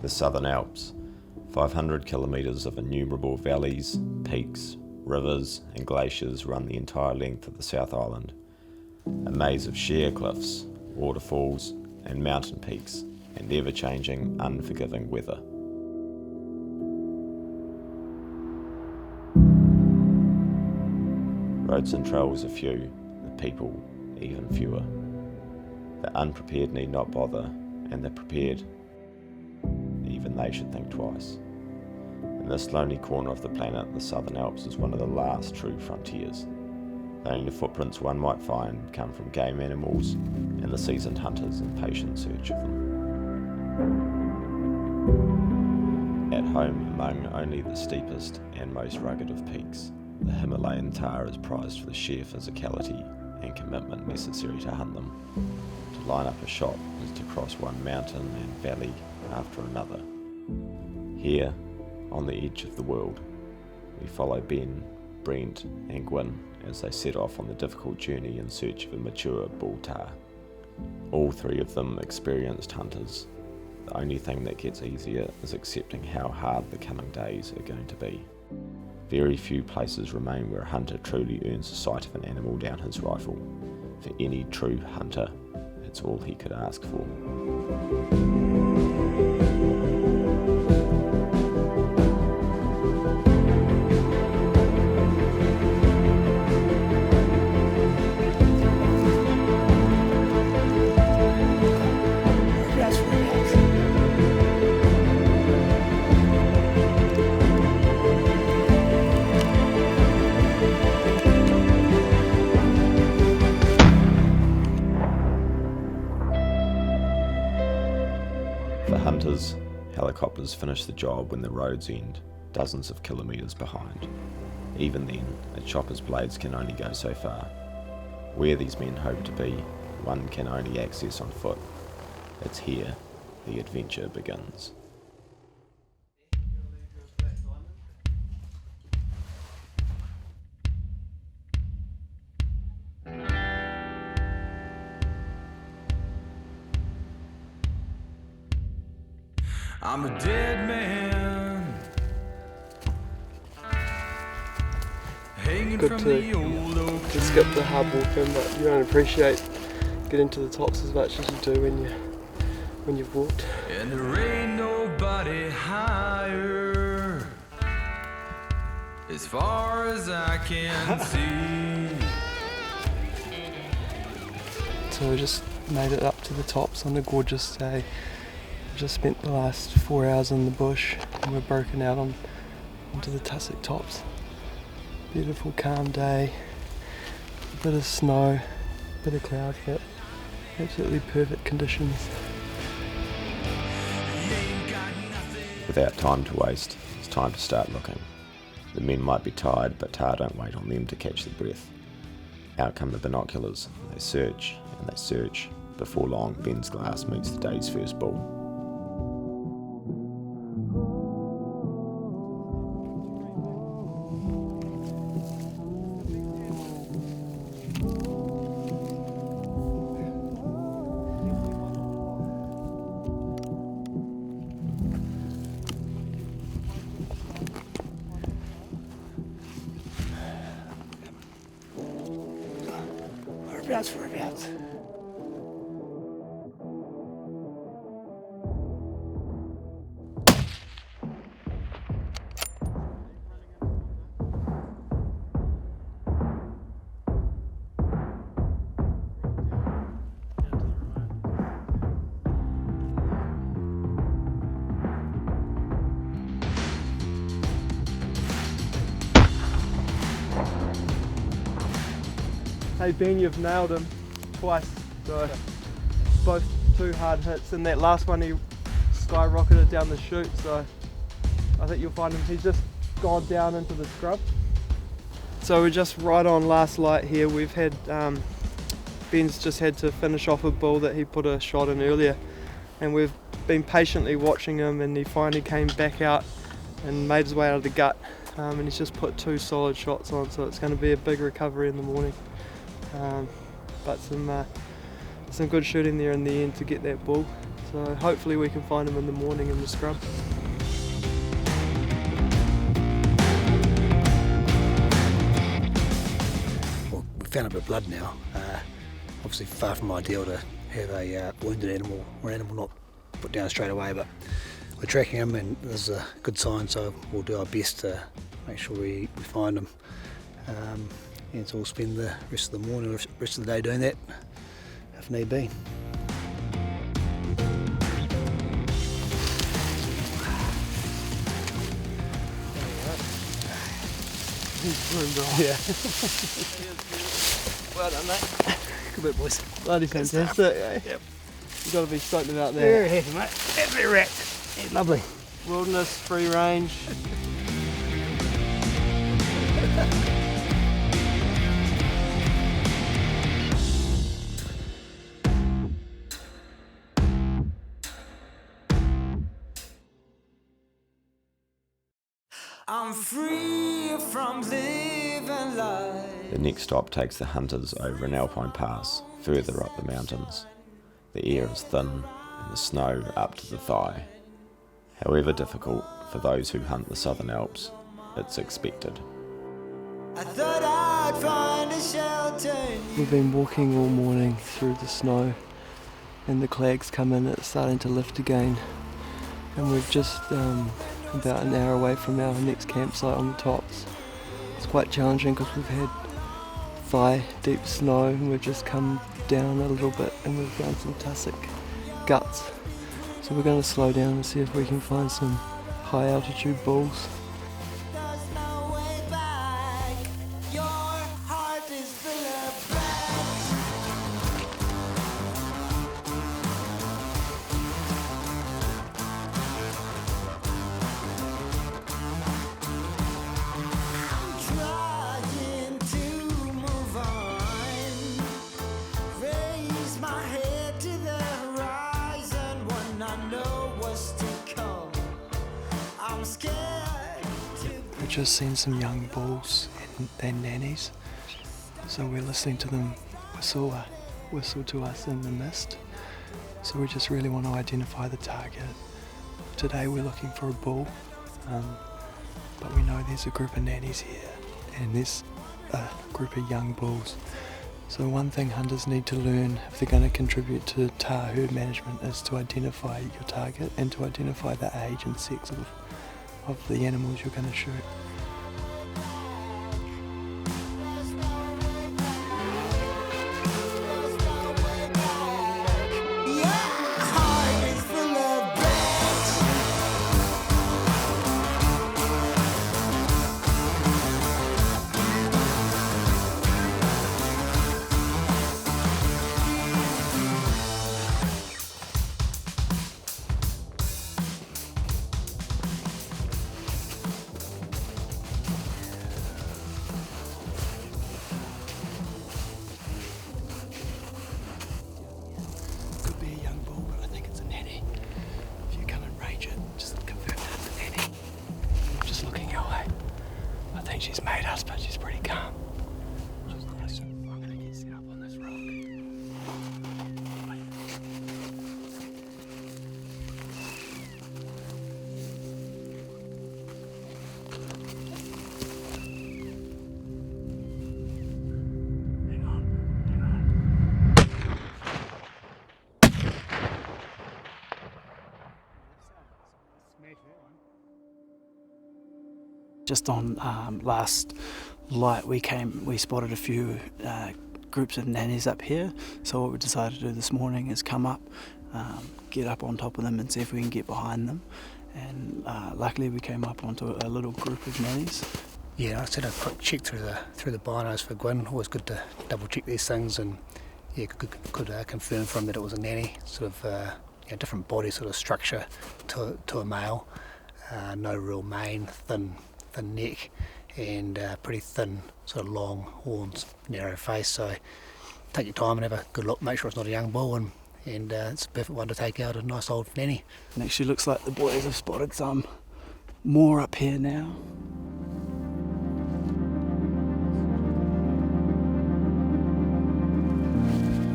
The Southern Alps, 500 kilometres of innumerable valleys, peaks, rivers and glaciers run the entire length of the South Island. A maze of sheer cliffs, waterfalls and mountain peaks, and ever-changing, unforgiving weather. Roads and trails are few, the people even fewer. The unprepared need not bother, and the prepared, even they should think twice. In this lonely corner of the planet, the Southern Alps is one of the last true frontiers. The only footprints one might find come from game animals and the seasoned hunters in patient search of them. At home among only the steepest and most rugged of peaks, the Himalayan Tahr is prized for the sheer physicality and commitment necessary to hunt them. To line up a shot is to cross one mountain and valley after another. Here, on the edge of the world, we follow Ben, Brent and Gwyn as they set off on the difficult journey in search of a mature bull tahr. All three of them experienced hunters. The only thing that gets easier is accepting how hard the coming days are going to be. Very few places remain where a hunter truly earns the sight of an animal down his rifle. For any true hunter, it's all he could ask for. For hunters, helicopters finish the job when the roads end, dozens of kilometres behind. Even then, a chopper's blades can only go so far. Where these men hope to be, one can only access on foot. It's here the adventure begins. I'm a dead man, hanging Good from to the old oak skip the hard walking, but you don't appreciate getting to the tops as much as you do when you've walked. and there ain't nobody higher, as far as I can see. So we just made it up to the tops on a gorgeous day. Just spent the last 4 hours in the bush and we're broken out onto the tussock tops. Beautiful calm day, a bit of snow, a bit of cloud but absolutely perfect conditions. Without time to waste, it's time to start looking. The men might be tired, but Tahr don't wait on them to catch their breath. Out come the binoculars, they search and they search. Before long, Ben's glass meets the day's first bull. Whereabouts? Hey Ben, you've nailed him twice, so both 2 hard hits, and that last one he skyrocketed down the chute, so I think you'll find him, he's just gone down into the scrub. So we're just right on last light here. We've had, Ben's just had to finish off a bull that he put a shot in earlier, and we've been patiently watching him, and he finally came back out and made his way out of the gut, and he's just put 2 solid shots on, so it's going to be a big recovery in the morning. But some some good shooting there in the end to get that bull. So hopefully we can find him in the morning in the scrub. Well, we found a bit of blood now. Obviously far from ideal to have a wounded animal or an animal not put down straight away, but we're tracking him and this is a good sign, so we'll do our best to make sure we find him. And so we'll spend the rest of the morning or rest of the day doing that if need be. Yeah. Well done, mate. Good bit, boys. Bloody fantastic, eh? Yep. You've got to be stoked about that. Very happy, mate. Absolutely wrecked. Yeah, lovely. Wilderness, free range. I'm free from living life. The next stop takes the hunters over an alpine pass further up the mountains. The air is thin and the snow up to the thigh. However difficult for those who hunt the Southern Alps, it's expected. I thought I'd find a shelter. We've been walking all morning through the snow and the clags come in, it's starting to lift again. And we've just about an hour away from our next campsite on the tops. It's quite challenging because we've had thigh deep snow and we've just come down a little bit and we've found some tussock guts. So we're going to slow down and see if we can find some high altitude bulls. There's no way back. Your heart is full of trying to move on. Raise my head to the horizon when I know what's to come. I'm scared to We've just seen some young bulls and their nannies. So we're listening to them whistle to us in the mist. So we just really want to identify the target. Today we're looking for a bull, but we know there's a group of nannies here and there's a group of young bulls. So one thing hunters need to learn if they're going to contribute to Tahr herd management is to identify your target and to identify the age and sex of the animals you're going to shoot. Could be a young bull, but I think it's a nanny. If you come and range it, just confirm that it's a nanny. Just looking your way. I think she's made us, but she's pretty calm. She's nice. I'm gonna get set up on this rock. Just on last light we spotted a few groups of nannies up here, so what we decided to do this morning is come up, get up on top of them and see if we can get behind them, and luckily we came up onto a little group of nannies. Yeah, I just had a quick check through the binos for Gwyn. Always good to double check these things, and yeah, could confirm from that it was a nanny. Sort of different body sort of structure to a male. No real mane, thin neck, and pretty thin, sort of long horns, narrow face. So take your time and have a good look. Make sure it's not a young bull, and it's a perfect one to take out a nice old nanny. And actually looks like the boys have spotted some more up here now.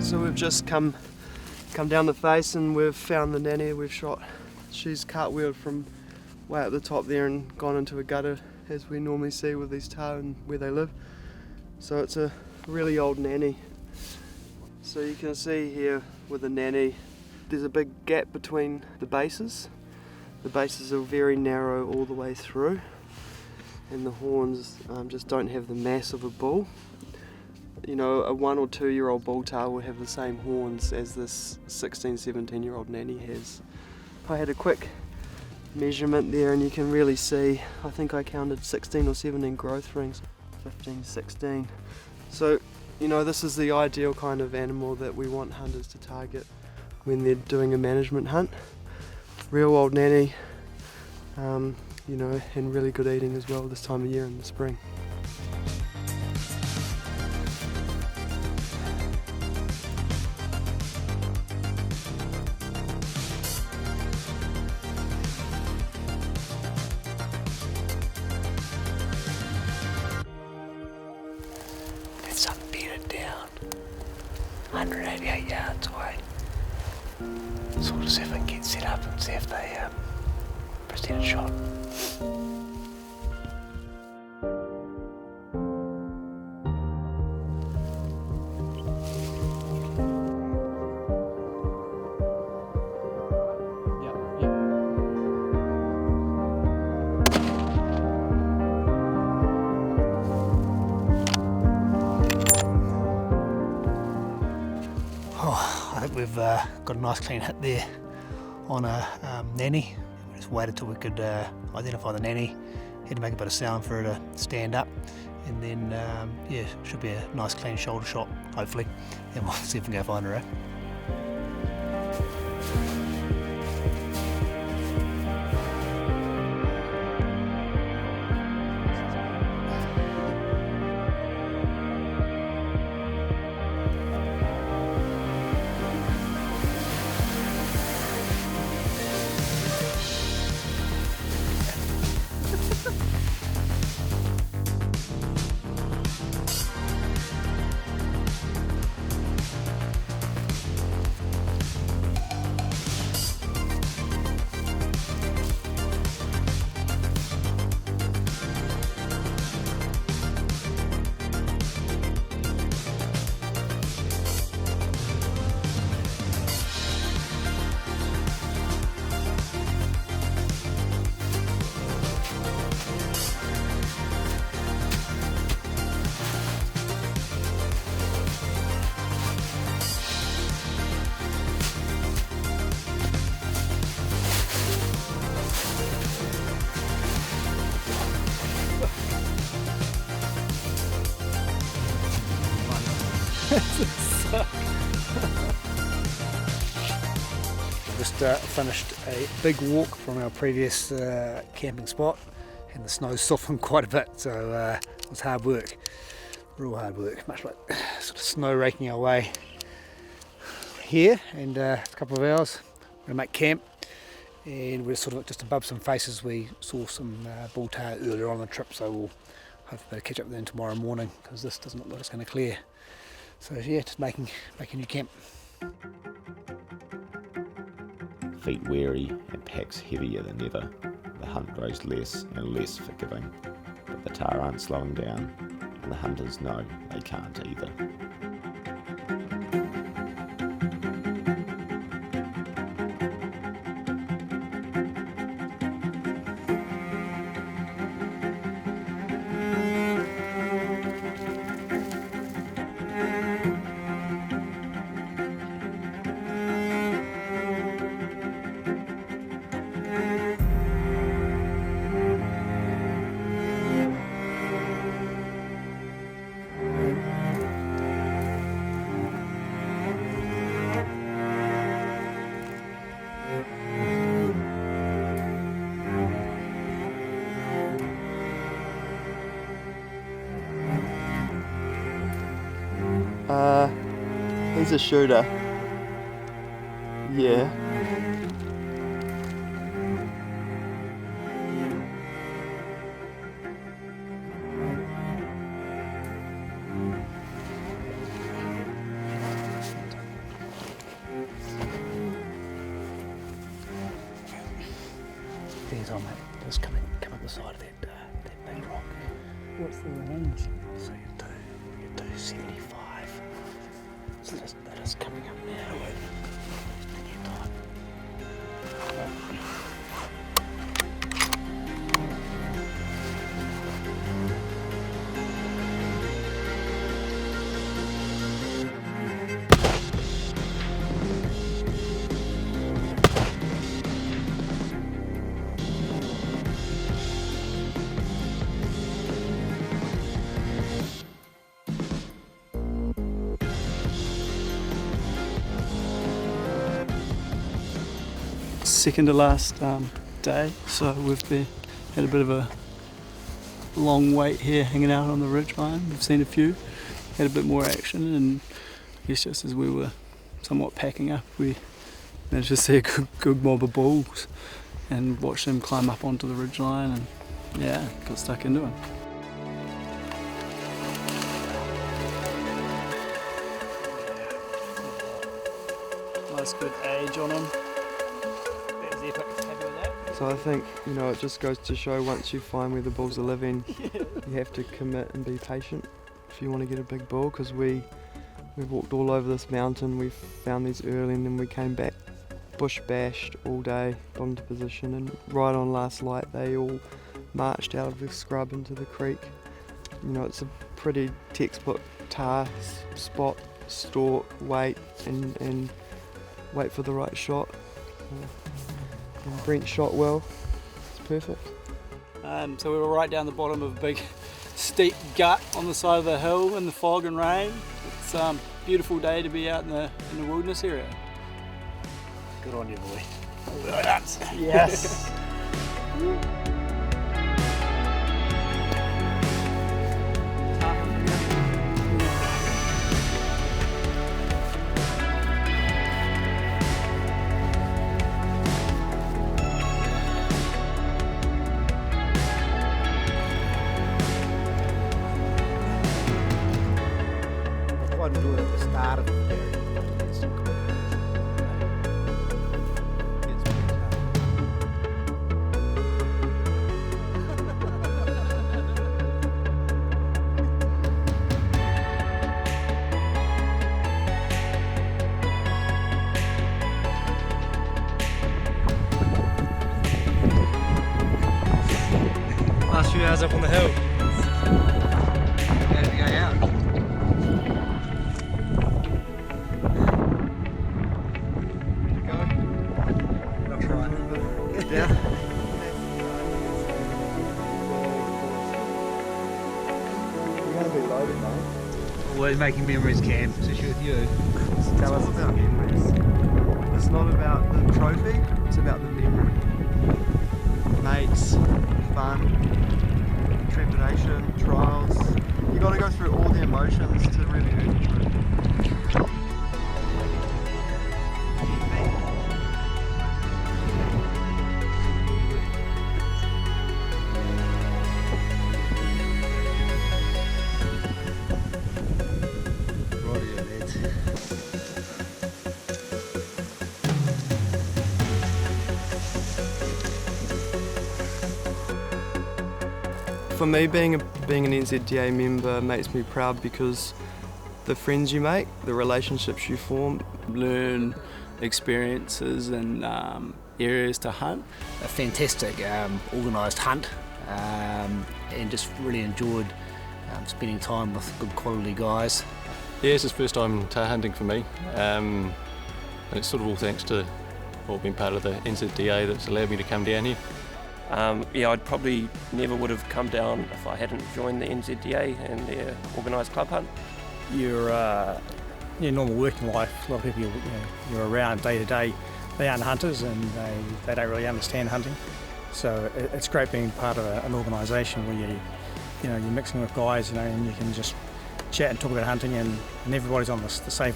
So we've just come come down the face and we've found the nanny we've shot. She's cartwheeled from way up the top there and gone into a gutter, as we normally see with these tahr and where they live. So it's a really old nanny. So you can see here with the nanny, there's a big gap between the bases. The bases are very narrow all the way through, and the horns just don't have the mass of a bull. You know, a 1 or 2 year old bull tahr will have the same horns as this 16, 17 year old nanny has. I had a quick measurement there and you can really see, I think I counted 16 or 17 growth rings, 15, 16. So, you know, this is the ideal kind of animal that we want hunters to target when they're doing a management hunt. Real old nanny, you know, and really good eating as well this time of year in the spring. It's unbedded down 188 yards away. So we'll see if I can get set up and see if they present a shot. I think we've got a nice clean hit there on a nanny. We just waited till we could identify the nanny, had to make a bit of sound for her to stand up, and then yeah, should be a nice clean shoulder shot hopefully, and we'll see if we can go find her. Just finished a big walk from our previous camping spot, and the snow softened quite a bit, so it was hard work, real hard work, much like sort of snow raking our way here. And a couple of hours we're going to make camp, and we're sort of just above some faces. We saw some bull tahr earlier on the trip, so we'll hopefully catch up with them tomorrow morning, because this doesn't look like it's going to clear. So yeah, just making new camp. Feet weary and packs heavier than ever, the hunt grows less and less forgiving, but the tahr aren't slowing down, and the hunters know they can't either. He's a shooter. Yeah. There's on that. Just come up the side of that big rock. What's the range? So you do 75. So that is coming up now. Plenty of time. Second to last day, so we've had a bit of a long wait here hanging out on the ridgeline. We've seen a few, had a bit more action, and I guess just as we were somewhat packing up, we managed to see a good mob of bulls and watch them climb up onto the ridgeline, and yeah, got stuck into them. Nice good age on them. So I think, it just goes to show once you find where the bulls are living, you have to commit and be patient if you want to get a big bull, because we've walked all over this mountain, we found these early, and then we came back bush bashed all day, got into position, and right on last light they all marched out of the scrub into the creek. It's a pretty textbook Tahr spot, stalk, wait, and wait for the right shot. And Brent shot well, it's perfect. So we were right down the bottom of a big steep gut on the side of the hill in the fog and rain. It's a beautiful day to be out in the wilderness area. Good on you, boy. Yes! Quite enjoyed at the start of the period. It's good. It's pretty Last few hours up on the hill. How did we go out? Yeah. You're going to be loaded, mate. Always making memories, Cam, especially with you. Tell us about memories. It's not about the trophy, it's about the memory. Mates, fun, trepidation, trials. You got to go through all the emotions to really earn the trophy. For me, being an NZDA member makes me proud because the friends you make, the relationships you form. Learn experiences and areas to hunt. A fantastic organised hunt, and just really enjoyed spending time with good quality guys. Yeah, it's his first time tahr hunting for me, and it's sort of all thanks to being part of the NZDA that's allowed me to come down here. Yeah, I'd probably never would have come down if I hadn't joined the NZDA and their organised club hunt. Your normal working life, a lot of people you're around day to day, they aren't hunters and they don't really understand hunting. So it's great being part of an organisation where you're mixing with guys, and you can just chat and talk about hunting, and everybody's on the same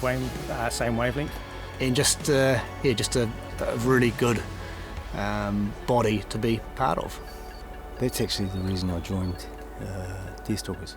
wavelength. And just a really good body to be part of. That's actually the reason I joined Deerstalkers.